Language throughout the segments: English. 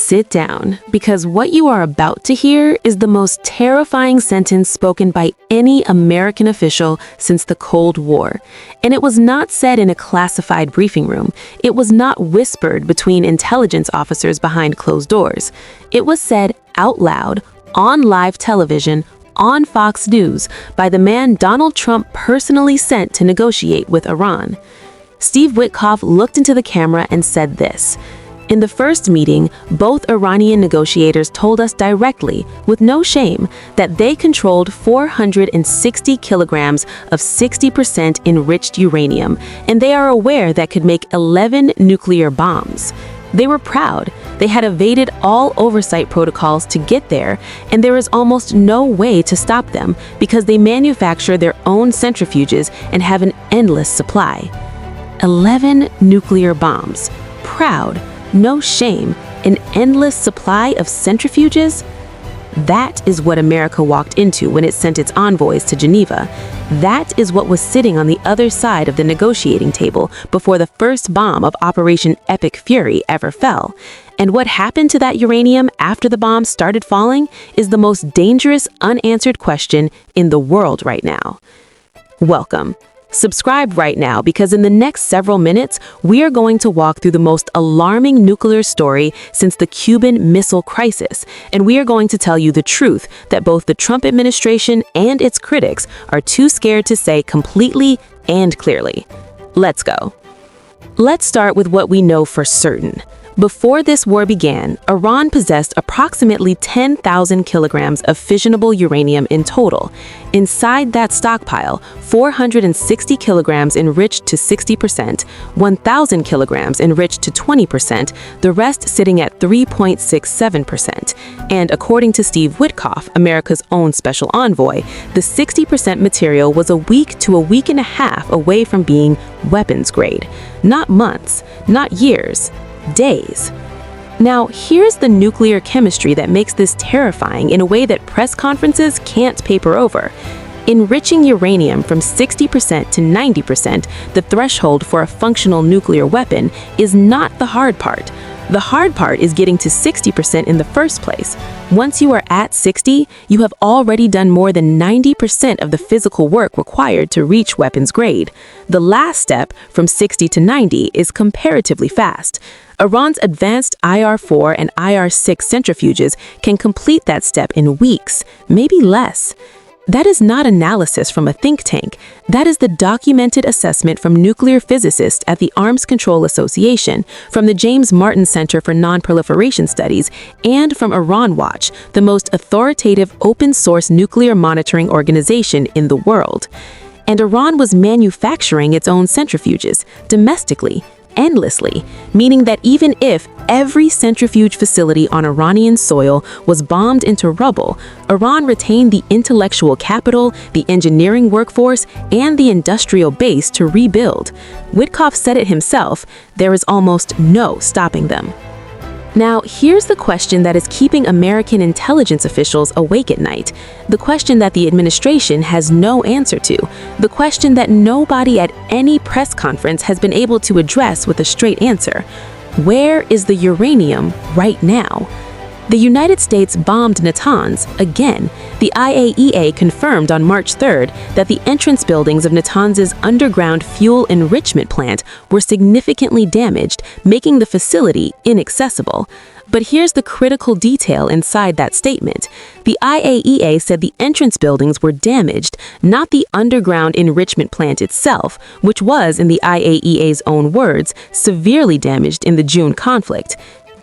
Sit down, because what you are about to hear is the most terrifying sentence spoken by any American official since the Cold War. And it was not said in a classified briefing room. It was not whispered between intelligence officers behind closed doors. It was said out loud, on live television, on Fox News, by the man Donald Trump personally sent to negotiate with Iran. Steve Witkoff looked into the camera and said this: "In the first meeting, both Iranian negotiators told us directly, with no shame, that they controlled 460 kilograms of 60% enriched uranium, and they are aware that could make 11 nuclear bombs. They were proud. They had evaded all oversight protocols to get there, and there is almost no way to stop them because they manufacture their own centrifuges and have an endless supply. 11 nuclear bombs. Proud. No shame, an endless supply of centrifuges? That is what America walked into when it sent its envoys to Geneva. That is what was sitting on the other side of the negotiating table before the first bomb of Operation Epic Fury ever fell. And what happened to that uranium after the bombs started falling is the most dangerous unanswered question in the world right now. Welcome. Subscribe right now, because in the next several minutes, we are going to walk through the most alarming nuclear story since the Cuban Missile Crisis, and we are going to tell you the truth that both the Trump administration and its critics are too scared to say completely and clearly. Let's go. Let's start with what we know for certain. Before this war began, Iran possessed approximately 10,000 kilograms of fissionable uranium in total. Inside that stockpile, 460 kilograms enriched to 60%, 1,000 kilograms enriched to 20%, the rest sitting at 3.67%. And according to Steve Witkoff, America's own special envoy, the 60% material was a week to a week and a half away from being weapons grade. Not months, not years. Days. Now, here's the nuclear chemistry that makes this terrifying in a way that press conferences can't paper over. Enriching uranium from 60% to 90%, the threshold for a functional nuclear weapon, is not the hard part. The hard part is getting to 60% in the first place. Once you are at 60, you have already done more than 90% of the physical work required to reach weapons grade. The last step, from 60 to 90, is comparatively fast. Iran's advanced IR-4 and IR-6 centrifuges can complete that step in weeks, maybe less. That is not analysis from a think tank. That is the documented assessment from nuclear physicists at the Arms Control Association, from the James Martin Center for Non-Proliferation Studies, and from Iran Watch, the most authoritative open-source nuclear monitoring organization in the world. And Iran was manufacturing its own centrifuges, domestically, endlessly, meaning that even if every centrifuge facility on Iranian soil was bombed into rubble, Iran retained the intellectual capital, the engineering workforce, and the industrial base to rebuild. Witkoff said it himself: there is almost no stopping them. Now, here's the question that is keeping American intelligence officials awake at night, the question that the administration has no answer to, the question that nobody at any press conference has been able to address with a straight answer. Where is the uranium right now? The United States bombed Natanz again. The IAEA confirmed on March 3rd that the entrance buildings of Natanz's underground fuel enrichment plant were significantly damaged, making the facility inaccessible. But here's the critical detail inside that statement. The IAEA said the entrance buildings were damaged, not the underground enrichment plant itself, which was, in the IAEA's own words, severely damaged in the June conflict.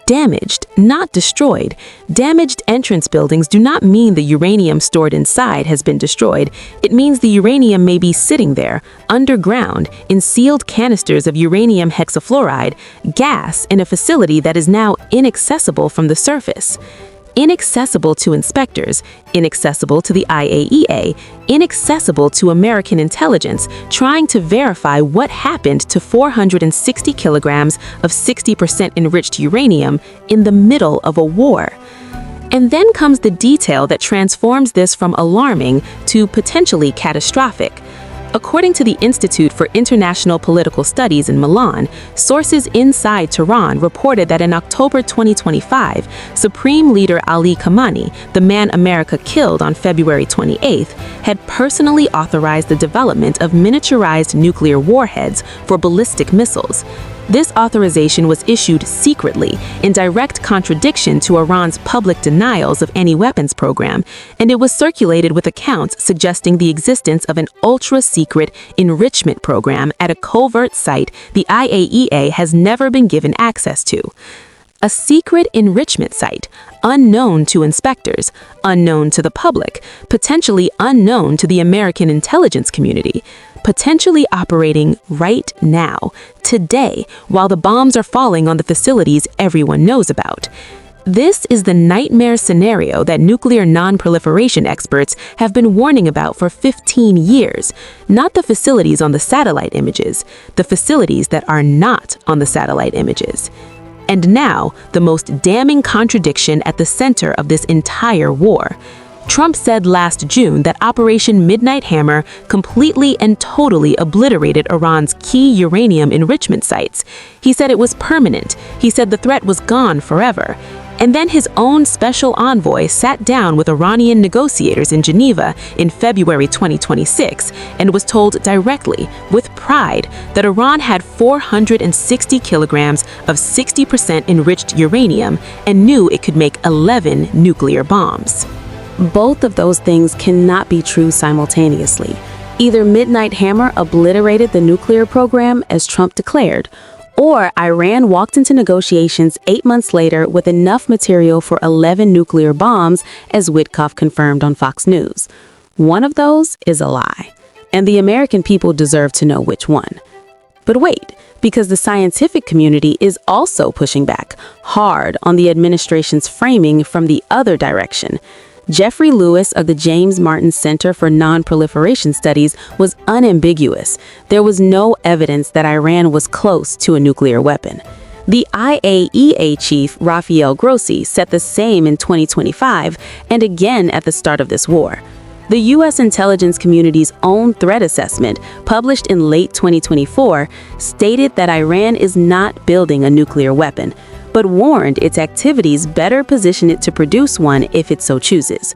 Damaged, not destroyed. Damaged entrance buildings do not mean the uranium stored inside has been destroyed. It means the uranium may be sitting there, underground, in sealed canisters of uranium hexafluoride, gas, in a facility that is now inaccessible from the surface. Inaccessible to inspectors, inaccessible to the IAEA, inaccessible to American intelligence, trying to verify what happened to 460 kilograms of 60% enriched uranium in the middle of a war. And then comes the detail that transforms this from alarming to potentially catastrophic. According to the Institute for International Political Studies in Milan, sources inside Tehran reported that in October 2025, Supreme Leader Ali Khamenei, the man America killed on February 28th, had personally authorized the development of miniaturized nuclear warheads for ballistic missiles. This authorization was issued secretly, in direct contradiction to Iran's public denials of any weapons program, and it was circulated with accounts suggesting the existence of an ultra-secret enrichment program at a covert site the IAEA has never been given access to. A secret enrichment site, unknown to inspectors, unknown to the public, potentially unknown to the American intelligence community, potentially operating right now, today, while the bombs are falling on the facilities everyone knows about. This is the nightmare scenario that nuclear non-proliferation experts have been warning about for 15 years, not the facilities on the satellite images, the facilities that are not on the satellite images. And now, the most damning contradiction at the center of this entire war. Trump said last June that Operation Midnight Hammer completely and totally obliterated Iran's key uranium enrichment sites. He said it was permanent. He said the threat was gone forever. And then his own special envoy sat down with Iranian negotiators in Geneva in February 2026 and was told directly, with pride, that Iran had 460 kilograms of 60% enriched uranium and knew it could make 11 nuclear bombs. Both of those things cannot be true simultaneously. Either Midnight Hammer obliterated the nuclear program, as Trump declared, or Iran walked into negotiations 8 months later with enough material for 11 nuclear bombs, as Witkoff confirmed on Fox News. One of those is a lie, and the American people deserve to know which one. But wait, because the scientific community is also pushing back hard on the administration's framing from the other direction. Jeffrey Lewis of the James Martin Center for Non-Proliferation Studies was unambiguous. There was no evidence that Iran was close to a nuclear weapon. The IAEA chief, Rafael Grossi, said the same in 2025 and again at the start of this war. The U.S. intelligence community's own threat assessment, published in late 2024, stated that Iran is not building a nuclear weapon, but warned its activities better position it to produce one if it so chooses.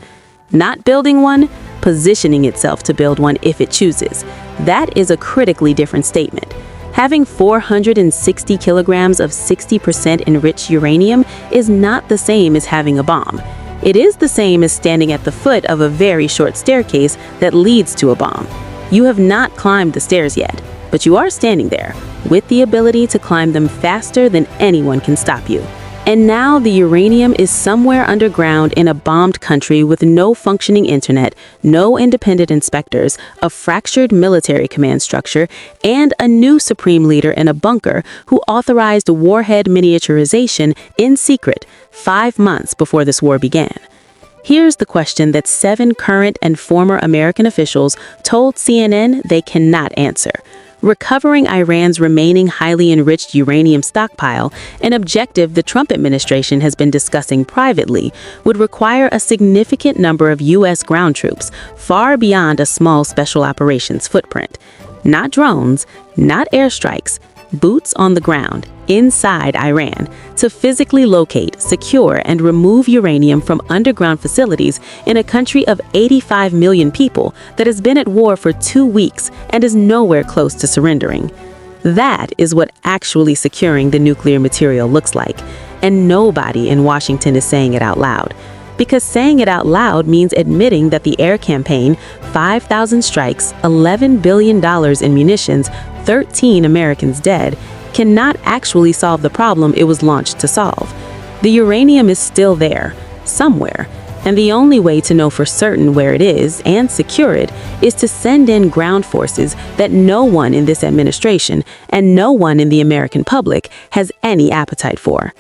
Not building one, positioning itself to build one if it chooses. That is a critically different statement. Having 460 kilograms of 60% enriched uranium is not the same as having a bomb. It is the same as standing at the foot of a very short staircase that leads to a bomb. You have not climbed the stairs yet, but you are standing there, with the ability to climb them faster than anyone can stop you. And now the uranium is somewhere underground in a bombed country with no functioning internet, no independent inspectors, a fractured military command structure, and a new supreme leader in a bunker who authorized warhead miniaturization in secret 5 months before this war began. Here's the question that 7 current and former American officials told CNN they cannot answer. Recovering Iran's remaining highly enriched uranium stockpile, an objective the Trump administration has been discussing privately, would require a significant number of U.S. ground troops, far beyond a small special operations footprint. Not drones, not airstrikes, boots on the ground, inside Iran, to physically locate, secure, and remove uranium from underground facilities in a country of 85 million people that has been at war for 2 weeks and is nowhere close to surrendering. That is what actually securing the nuclear material looks like, and nobody in Washington is saying it out loud. Because saying it out loud means admitting that the air campaign, 5,000 strikes, $11 billion in munitions, 13 Americans dead, cannot actually solve the problem it was launched to solve. The uranium is still there, somewhere, and the only way to know for certain where it is and secure it is to send in ground forces that no one in this administration and no one in the American public has any appetite for.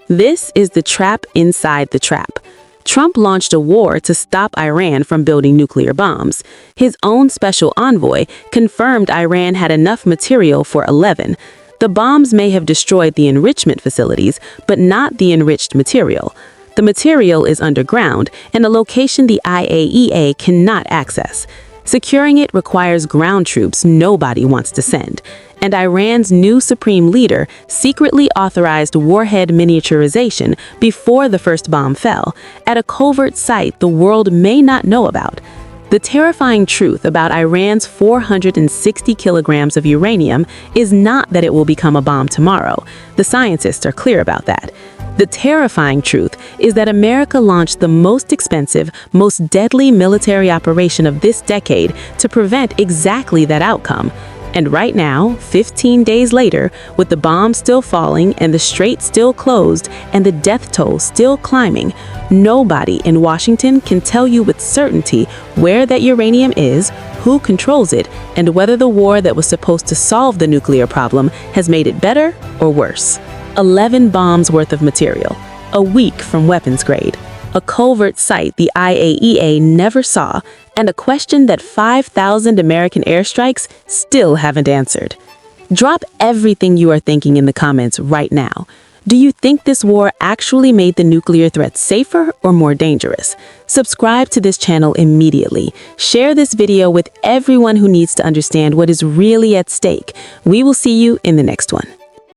This is the trap inside the trap. Trump launched a war to stop Iran from building nuclear bombs. His own special envoy confirmed Iran had enough material for 11. The bombs may have destroyed the enrichment facilities, but not the enriched material. The material is underground, in a location the IAEA cannot access. Securing it requires ground troops nobody wants to send. And Iran's new supreme leader secretly authorized warhead miniaturization before the first bomb fell, at a covert site the world may not know about. The terrifying truth about Iran's 460 kilograms of uranium is not that it will become a bomb tomorrow. The scientists are clear about that. The terrifying truth is that America launched the most expensive, most deadly military operation of this decade to prevent exactly that outcome. And right now, 15 days later, with the bomb still falling and the strait still closed and the death toll still climbing, nobody in Washington can tell you with certainty where that uranium is, who controls it, and whether the war that was supposed to solve the nuclear problem has made it better or worse. 11 bombs worth of material, a week from weapons grade, a covert site the IAEA never saw, and a question that 5,000 American airstrikes still haven't answered. Drop everything you are thinking in the comments right now. Do you think this war actually made the nuclear threat safer or more dangerous? Subscribe to this channel immediately. Share this video with everyone who needs to understand what is really at stake. We will see you in the next one.